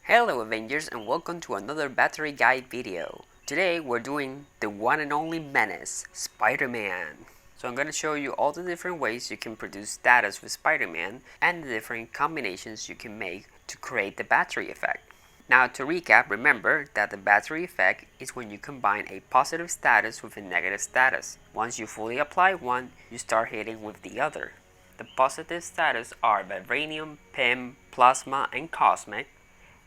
Hello Avengers and welcome to another battery guide video. Today we're doing the one and only menace, Spider-Man. So I'm going to show you all the different ways you can produce status with Spider-Man and the different combinations you can make to create the battery effect. Now to recap, remember that the battery effect is when you combine a positive status with a negative status. Once you fully apply one, you start hitting with the other. The positive status are Vibranium, PIM, Plasma, and Cosmic.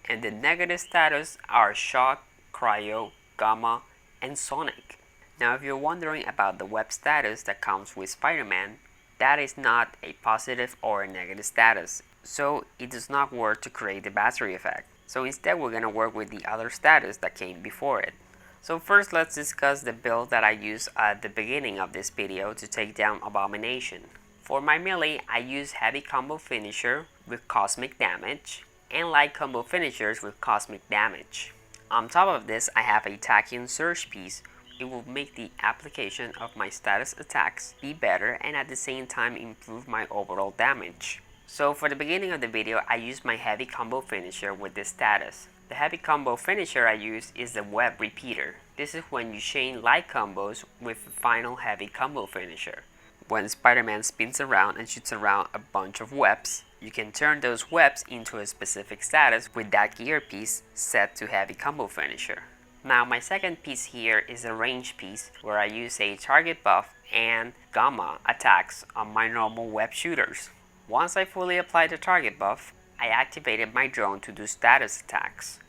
And the negative status are Shock, Cryo, Gamma, and Sonic. Now if you're wondering about the web status that comes with Spider-Man, that is not a positive or a negative status, so it does not work to create the battery effect. So instead we're going to work with the other status that came before it. So first let's discuss the build that I used at the beginning of this video to take down Abomination. For my melee, I use Heavy Combo Finisher with Cosmic Damage and Light Combo Finishers with Cosmic Damage. On top of this, I have a Tachyon Surge piece. It will make the application of my status attacks be better and at the same time improve my overall damage. So for the beginning of the video, I used my Heavy Combo Finisher with this status. The Heavy Combo Finisher I use is the Web Repeater. This is when you chain light combos with the final Heavy Combo Finisher. When Spider-Man spins around and shoots around a bunch of webs, you can turn those webs into a specific status with that gear piece set to Heavy Combo Finisher. Now my second piece here is a range piece where I use a target buff and gamma attacks on my normal web shooters. Once I fully apply the target buff, I activated my drone to do status attacks.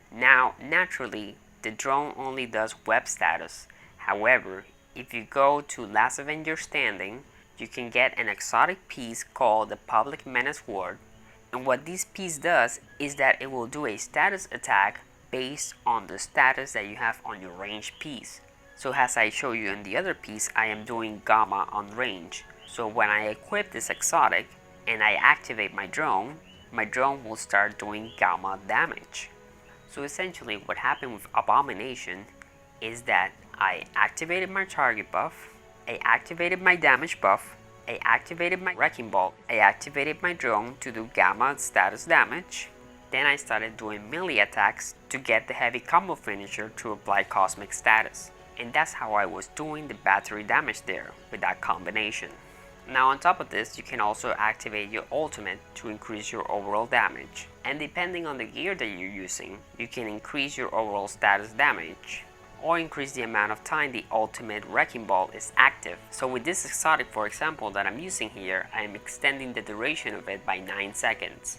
Now naturally, the drone only does web status. However, if you go to Last Avenger Standing, you can get an exotic piece called the Public Menace Ward, and what this piece does is that it will do a status attack based on the status that you have on your range piece. So as I show you in the other piece, I am doing Gamma on range. So when I equip this exotic and I activate my drone will start doing Gamma damage. So essentially what happened with Abomination is that I activated my target buff, I activated my damage buff, I activated my Wrecking Ball, I activated my drone to do Gamma status damage, then I started doing melee attacks to get the Heavy Combo Finisher to apply Cosmic status. And that's how I was doing the battery damage there with that combination. Now on top of this, you can also activate your ultimate to increase your overall damage. And depending on the gear that you're using, you can increase your overall status damage or increase the amount of time the ultimate Wrecking Ball is active. So with this exotic, for example, that I'm using here, I am extending the duration of it by 9 seconds.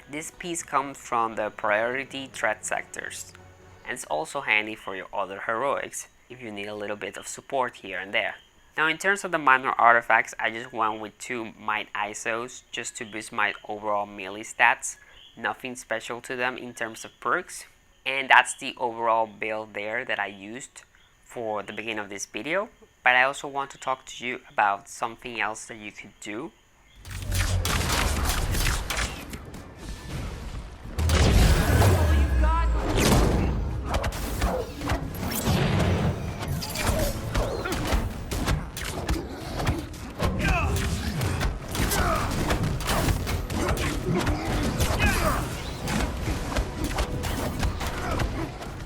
This piece comes from the priority threat sectors, and it's also handy for your other heroics if you need a little bit of support here and there. Now in terms of the minor artifacts, I just went with 2 Might ISOs just to boost my overall melee stats. Nothing special to them in terms of perks. And that's the overall build there that I used for the beginning of this video. But I also want to talk to you about something else that you could do.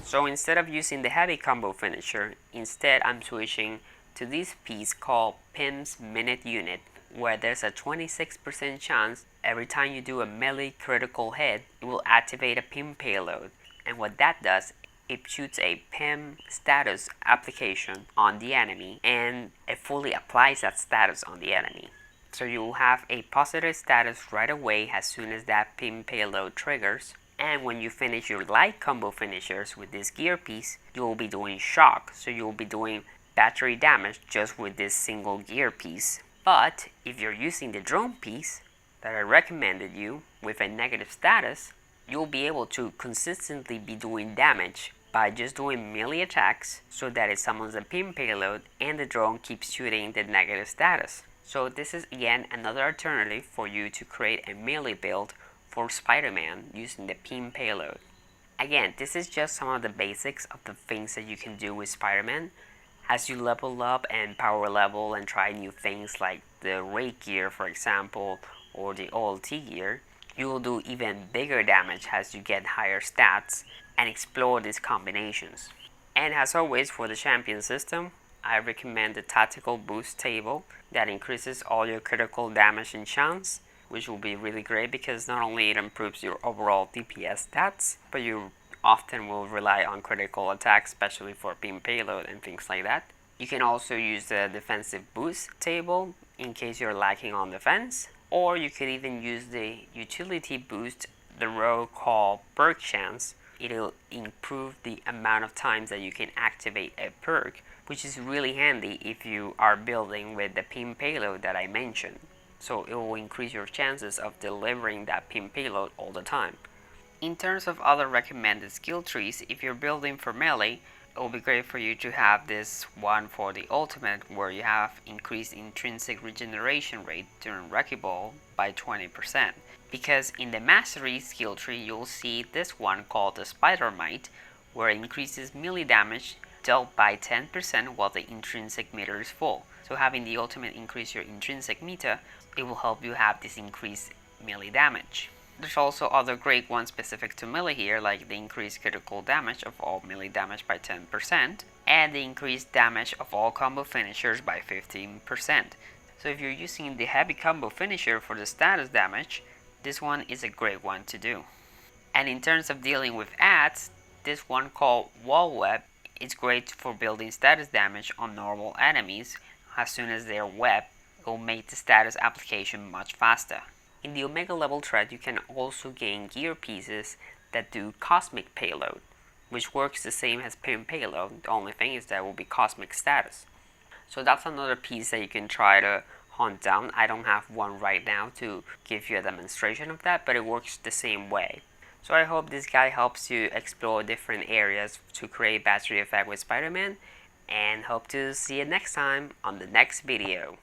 So instead of using the Heavy Combo Finisher, instead I'm switching to this piece called PIM's Minute Unit, where there's a 26% chance every time you do a melee critical hit, it will activate a PIM payload. And what that does, it shoots a PIM status application on the enemy and it fully applies that status on the enemy. So you will have a positive status right away as soon as that PIM payload triggers. And when you finish your light combo finishers with this gear piece, you will be doing shock. So you will be doing battery damage just with this single gear piece. But if you're using the drone piece that I recommended you with a negative status, you'll be able to consistently be doing damage by just doing melee attacks so that it summons a PIM payload and the drone keeps shooting the negative status. So this is again another alternative for you to create a melee build for Spider-Man using the PIM payload. Again, this is just some of the basics of the things that you can do with Spider-Man. As you level up and power level and try new things like the Ray gear, for example, or the OLT gear, you will do even bigger damage as you get higher stats and explore these combinations. And as always, for the champion system, I recommend the tactical boost table that increases all your critical damage and chance, which will be really great because not only it improves your overall DPS stats, but you often will rely on critical attacks, especially for beam payload and things like that. You can also use the defensive boost table in case you're lacking on defense, or you could even use the utility boost, the row called perk chance. It'll improve the amount of times that you can activate a perk, which is really handy if you are building with the pin payload that I mentioned. So it will increase your chances of delivering that pin payload all the time. In terms of other recommended skill trees, if you're building for melee, it will be great for you to have this one for the ultimate, where you have increased intrinsic regeneration rate during Wrecking Ball by 20%. Because in the mastery skill tree, you'll see this one called the Spider Might, where it increases melee damage dealt by 10% while the intrinsic meter is full. So having the ultimate increase your intrinsic meter, it will help you have this increased melee damage. There's also other great ones specific to melee here, like the increased critical damage of all melee damage by 10%, and the increased damage of all combo finishers by 15%. So if you're using the heavy combo finisher for the status damage, this one is a great one to do. And in terms of dealing with ads, this one called Wall Web is great for building status damage on normal enemies. As soon as they're webbed, it will make the status application much faster. In the Omega level thread, you can also gain gear pieces that do Cosmic Payload, which works the same as Pin Payload. The only thing is that it will be Cosmic Status. So that's another piece that you can try to hunt down. I don't have one right now to give you a demonstration of that, but it works the same way. So I hope this guide helps you explore different areas to create battery effect with Spider-Man, and hope to see you next time on the next video.